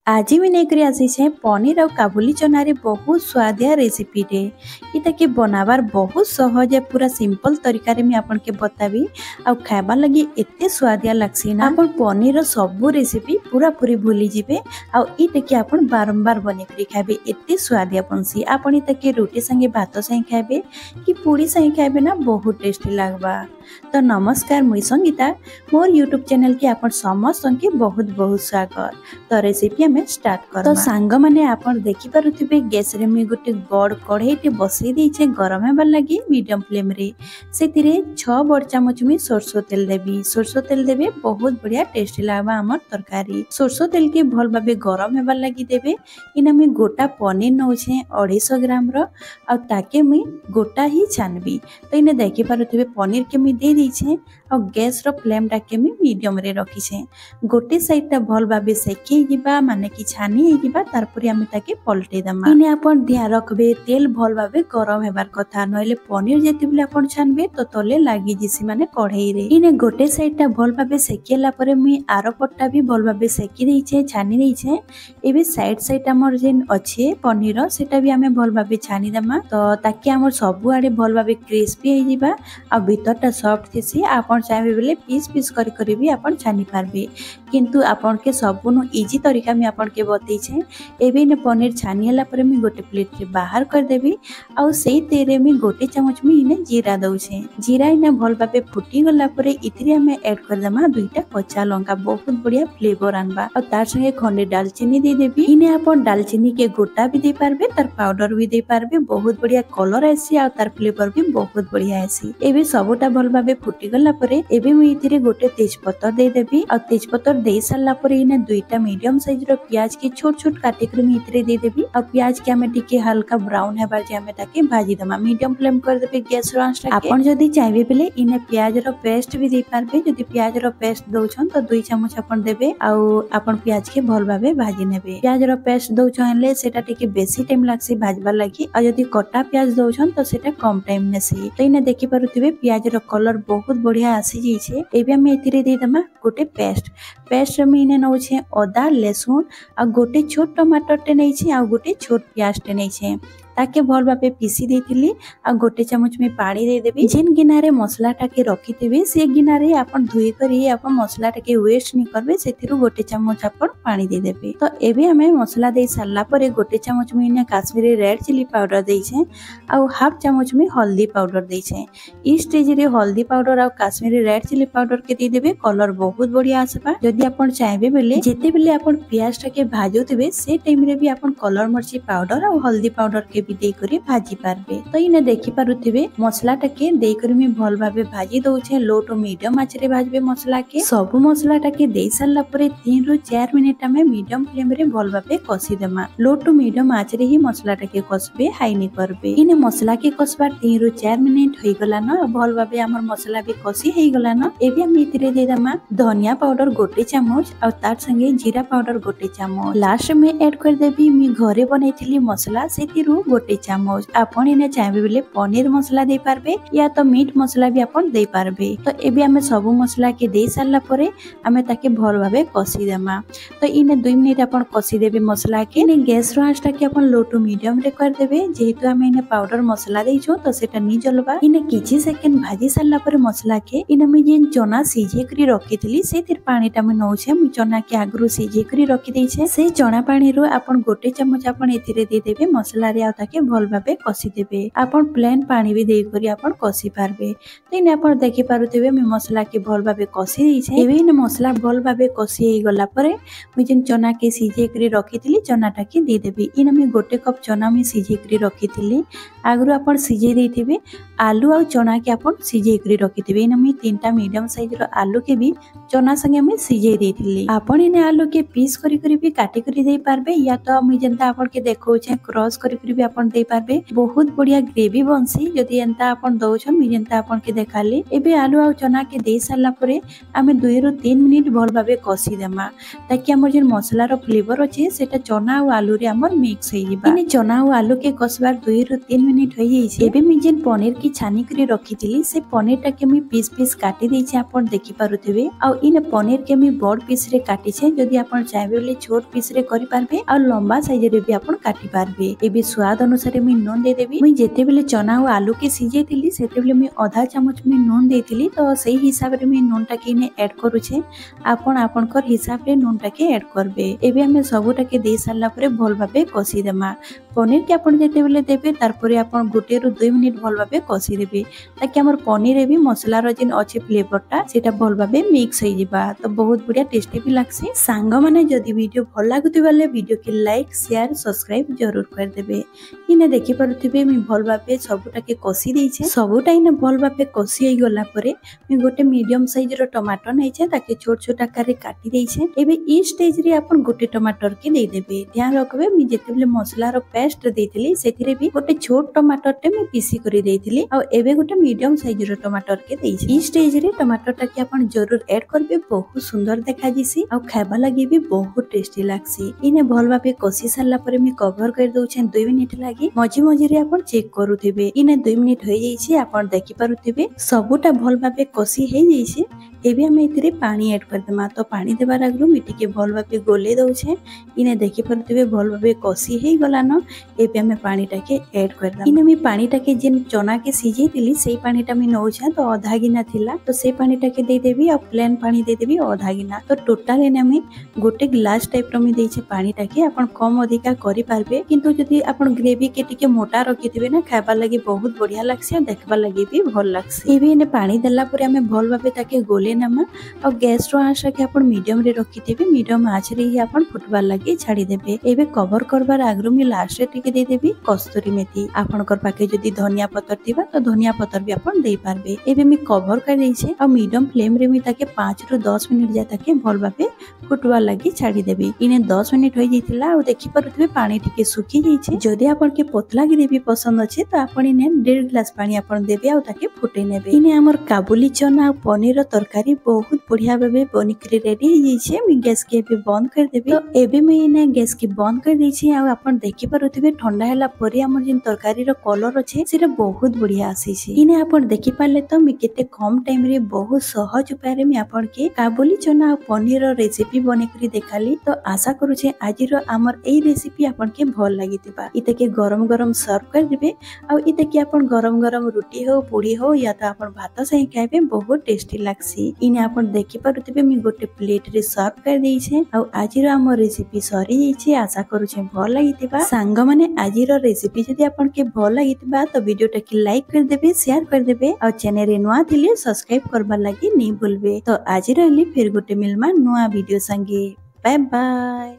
आज भी नहीं आसी छे पनीर और काबुली चना रे बहुत स्वादिया रेसिपी रे इता के बनावार बहुत सहज है। पूरा सिंपल तरीका रे मैं आपन के बताबी आ खाइबा लगी एते स्वादिया लागसी ना आपन पनीर सब रेसिपी पूरा पूरी भूली जिबे आ इटा के आपन बारंबार बने करी खाइबे एते स्वादिया बनसी। आपन इता के रोटी संगे भात संगे खाइबे कि पूरी संगे खाइबे ना बहुत टेस्टी लागबा। तो नमस्कार मुई संगीता मोर यूट्यूब चैनल के आपन समस्त के बहुत बहुत स्वागत। तो रेसिपी हमें स्टार्ट कर तो सांग माने आपन देखि पारुथिबे गैस रे मी गोटे बड़ कढ़ाईटे बसई देइछे गरम हेबार लागि मीडियम फ्लेम रे सेतिरे 6 बड़ चामच में सरसों तेल देबी। सरसों तेल देबे बहुत बढ़िया टेस्टी लागबा हमर तरकारी। सरसों तेल के भल भाबे गरम हेबार लागि देबे। इना मी गोटा पनीर नउछे 250 ग्राम रो आ ताके मी गोटा ही छानबी। तो इने देखि पारुथिबे पनीर के मी दे देइछे और गैस रो फ्लेम टा के मी मीडियम रे रखिछे। गोटे साइड टा भल भाबे सेके जिबा माने कि छानी हे जिबा तारपरे आमे ताके पलटे दमा। इने आपन ध्यान रखबे तेल भल भाबे गरम हेबार कथा नइले पनीर जेतिबले आपन छानबे तो तले लागि जिसी माने कढ़ाई रे। इने गोटे साइड टा भल भाबे सेकेला परे मी आरो पट्टा भी भल भाबे सेकी देइछे छानी देइछे। एबे साइड हमर जेन अछि पनीर सेटा भी आमे भल भाबे छानी दमा तो ताकि हमर सब आडे भल भाबे क्रिस्पी हे जिबा आ भीतरटा सॉफ्ट थिसी। आपन चाहे बेले पीस पीस करी भी आपन छानी पारबे किंतु आपन के सबनु इजी तरीका में आपन के बतई छे। एबे ने पनीर छानिला परे मी गोटे प्लेट रे बाहर कर देबी आ सेई तेरे मी गोटे चम्मच में इने जीरा दउछे। जीरा इने भल भाबे फुटी गला परे इतरे हमें ऐड कर दमा दुईटा कच्चा लंका बहुत बढ़िया फ्लेवर आनबा और तार संगे खंडे दालचीनी दे देबी। इने आपन दालचीनी के गोटा भी दे पारबे तार पाउडर भी दे पारबे बहुत बढ़िया कलर आसी आ तार फ्लेवर भी बहुत बढ़िया आसी। एबे सबटा भल भाबे फुटी गला परे एबे मी इथिरे गोटे तेजपत्ता दे देबी और तेजपत्ता दे साला परे इने दुईटा मीडियम साइज रो प्याज के छोट छोट काटी कर मी इथिरे दे देबी और प्याज के हमें टिके हल्का ब्राउन हेबार जे हमें ताके भाजी दमा। मीडियम फ्लेम कर देबे गैस रो आंच टाके। आपन जदी चाहबे बेले इने प्याज रो पेस्ट भी दे पारबे। जदी प्याज रो पेस्ट दउछन तो 2 चम्मच आपन देबे आ आपन प्याज के भल भाबे भाजी नेबे। प्याज रो पेस्ट दउछन हेले सेटा टिके बेसी टाइम लागसी भाजबा लागि आ जदी कटा प्याज दउछन तो सेटा कम टाइम नेसी। तो इने देखि पारुथिबे प्याज रो कलर बहुत बढ़िया आसी जाइछे। एबे हम एथिरे दे दमा गोटे पेस्ट में इने नउछे अदा लहसुन आ गोटे छोट टमाटर टे नै छै आ गोटे छोट प्याज टे नै छै ताके भल भाबे पीसी देथिली आ गोटे चम्मच में पानी दे देबी। जेन गिनारे मसला टाके रखिथिबे से गिनारे आपन धुई करी आपन मसला टाके वेस्ट नि करबे सेथिरु गोटे चम्मच आपन पानी दे देबे। तो एबे हमें मसला दे सारला परे गोटे चम्मच में इने काश्मीरी रेड चिली पाउडर दे छै आ हाफ चम्मच में हल्दी पाउडर दे छै। ई स्टेज रे हल्दी पाउडर आ काश्मीरी रेड चिली पाउडर के दे देबे कलर बहुत बढ़िया आसबा। जदी आपन चाहबे बेले जेते बेले आपन प्याज टाके भाजोतिबे से टाइम रे भी आपन कलर मर्ची पाउडर आ हल्दी पाउडर के भी दे करी भाजी पारबे। तो इने देखि पारुथिबे मसला टाके दे करी मी भल भाबे भाजी दउछे। लो टू मीडियम आंच रे भाजबे मसला के। सब मसला टाके दे सारला परे 3 रु 4 मिनिट हमें मीडियम फ्लेम रे भल भाबे कसी देमा। लो टू मीडियम आंच रे ही मसला टाके कसबे हाई नि करबे। इने मसला के कसबार 3 रु 4 मिनिट होई गला न भल भाबे हमर मसला भी कसी हेई गला न। एबे हम इतरे दे दमा धनिया पाउडर गोटे चम्मच और तार संगे जीरा पाउडर गोटे चम्मच। लास्ट में ऐड कर देबी मी घरे बनैथिली मसला सेतिरु गोटे चम्मच। आपन इने चाहबे बेले पनीर मसला दे पारबे या तो मीट मसला भी आपन दे पारबे। तो एबे हमें सब मसला के दे सारला परे हमें ताके भल भाबे कसी देमा। तो इने 2 मिनिट आपन कसी देबे मसला के। इने गैस रो आंच टाके आपन लो टू मीडियम रे कर देबे जेहेतु हमें इने पाउडर मसला देइछो तो सेटा नि जलबा। इने किछि सेकंड भाजी सारला परे मसला के इने मी जेन चना सिझे करी रखिथिली सेतिर पानी टा में नउछे। मी चना के आगरु सिझे करी रखि देइछे से चना पानी रो आपन गोटे चम्मच आपन एथिरे दे देबे मसला रे आ ताके भल भाबे कसी देबे। आपन प्लेन पानी भी दे करी आपन कसी पारबे। तो इने आपन देखि पारुथिबे मी मसला के भल भाबे कसी देइछे। एबे इने मसला भल भाबे कसी हेई गला परे मी जेन चना के सिझे करी रखिथिली चना टा के दे देबी। इने मी गोटे कप चना मी सिझे करी रखिथिली आगरु आपन सिझे देथिबे। आलू और चना के आपन सिझे करी रखिथिबे। इने मी 3टा मीडियम साइज रो आलू के भी चना संगे मी सिझे देथिली। आपन इने आलू के पीस करी करी भी काटी करी दे पारबे या तो मी जेंता आपन के देखौ छे क्रॉस करी करी भी आपन आपण दे पारबे बहुत बढ़िया ग्रेवी बनसी जदि एंता आपण दउछन मी जेंता आपण के देखाली एबे आलू आ चना के दे सारला परे आमे 2 रु 3 मिनिट भल भाबे कसी देमा ताकि हमर जे मसला रो फ्लेवर अछि सेटा चना और आलू रे हमर मिक्स होई जिबा इने चना और आलू के कसबार 2 रु 3 मिनिट होई जाई एबे मी जेन पनीर की छानी करी रखिथिली से पनीर टा के मी पीस पीस काटी देई छै आपण देखि पारुथिबे आ इने पनीर के मी बड़ पीस रे काटी छै जदि आपण चाहबे ले छोट पीस रे करि पारबे आ लंबा साइज रे भी आपण काटी पारबे एबे स्वाद अनुसार मी नून दे देबी मी जेते बेले चना और आलू के सिजेथिली सेते बेले मी आधा चम्मच मी नून देथिली तो सही हिसाब रे मी नून टा के इने ऐड करू छै आपण आपनकर हिसाब रे नून टा के ऐड करबे एबे हमें सबुटा के दे सारला परे भल भाबे कसी देमा पनीर के आपण जेते बेले देबे तार परे आपण 1 रु 2 मिनिट भल भाबे कसी देबे ताकि हमर पनीर रे भी मसला रो जिन अछि फ्लेवर टा सेटा भल भाबे मिक्स होई जिबा तो बहुत बढ़िया टेस्टी भी लागसी सांग माने जदि वीडियो भल लागुति वाले वीडियो के लाइक शेयर सब्सक्राइब जरूर कर देबे इने देखि पारुथिबे मी भल भाबे सबुटा के कसी देई छै सबुटा इने भल भाबे कसी होई गला परे मी गोटे मीडियम साइज रो टमाटर नै छै ताकि छोट छोट आकार रे काटी देई छै एबे ई स्टेज रे आपण गोटे टमाटर के दे देबे ध्यान रखबे मी जेते बेले मसला रो पेस्ट देथिली सेथिरे भी गोटे छोट टमाटर टे मी पीसी करी देथिली आ एबे गोटे मीडियम साइज रो टमाटर के देई छै ई स्टेज रे टमाटर टा के आपण जरूर ऐड करबे बहुत सुंदर देखा जिसी आ खाइबा लागि भी बहुत टेस्टी लागसी इने भल भाबे कसी सारला परे मी कवर कर दउ छै 2 मिनिट लागि मझी मझी रे आपण चेक करूथिबे इने 2 मिनिट होई जाई छै आपण देखि पारुथिबे सबुटा भल भाबे कसी हे जाई छै एबे हम इतरे पानी ऐड कर देमा तो पानी देबार आगु मिटी के भल भाबे गोले दउ छै इने देखि पारुथिबे भल भाबे कसी हे गला न एबे हम पानी टा के ऐड कर दा इने मी पानी टा के जेन चना के सिजे दिली सेही पानी टा मी नउ छै तो आधा गिना थिला तो से पानी टा के दे देबी आ प्लेन पानी दे देबी आधा गिना तो टोटल एने मी गोटे ग्लास टाइप रो मी देई छै पानी टा के आपण कम अधिका करि पारबे किंतु जदि आपण ग्रेवी के टिके मोटा रखिथिबे ना खाइबा लागि बहुत बढ़िया लागसी आ देखबा लागि भी भल लागसी एबे एने पानी देला परे हमें भल भाबे ताके गोले नमा और गैस रो आंच के आपण मीडियम रे रखिथिबे मीडियम आंच रे ही आपण फुटबार लागि छाडी देबे एबे कवर करबार आगरु मी लास्ट रे टिके दे देबी कस्तूरी मेथी आपनकर पाके जदि धनिया पत्तर थिबा तो धनिया पत्तर भी आपण देई पारबे एबे मी कवर कर देई छै और मीडियम फ्लेम रे मी ताके 5 रु 10 मिनिट जाय ताके भल भाबे फुटबार लागि छाडी देबी इने 10 मिनिट होई जैतिला और देखि पारुथिबे पानी टिके सुखी जाई छै जदि आपण के पतला ग्रेवी पसंद अछि तो आपण इने 1.5 ग्लास पानी आपण देबे और ताके फुटे नेबे इने हमर काबुली चना और पनीर तरकारी बहुत बढ़िया भाबे बनिकरी रेडी हो जाई छै मी गैस के भी बंद कर देबे तो एबे मी इने गैस के बंद कर दै छी और आपण देखि पारुथिबे ठंडा हैला परे हमर जिन तरकारी रो कलर अछि सेटा बहुत बढ़िया आसी छै इने आपण देखि पाले तो मी केते कम टाइम रे बहुत सहज उपाय रे मी आपण के काबुली चना और पनीर रो रेसिपी बनेकरी देखाली तो आशा करू छै आज रो हमर एई रेसिपी आपण के भल लागितिबा इते के गरम गरम सर्व कर देबे और इते के आपण गरम गरम रोटी हो पूरी हो या तो आपण भात सही खाइबे बहुत टेस्टी लागसी इने आपण देखि पारुथिबे मी गोटे प्लेट रे सर्व कर देई छै और आज रो हमर रेसिपी सरी जाई छै आशा करू छै भल लागितिबा सांग माने आज रो रेसिपी जदि आपण के भल लागितिबा तो वीडियो टा के लाइक कर देबे शेयर कर देबे और चैनल रे नुआ थिले सब्सक्राइब करबा लागि नै भूलबे तो आज रहली फिर गोटे मिलमा नुआ वीडियो संगे बाय बाय।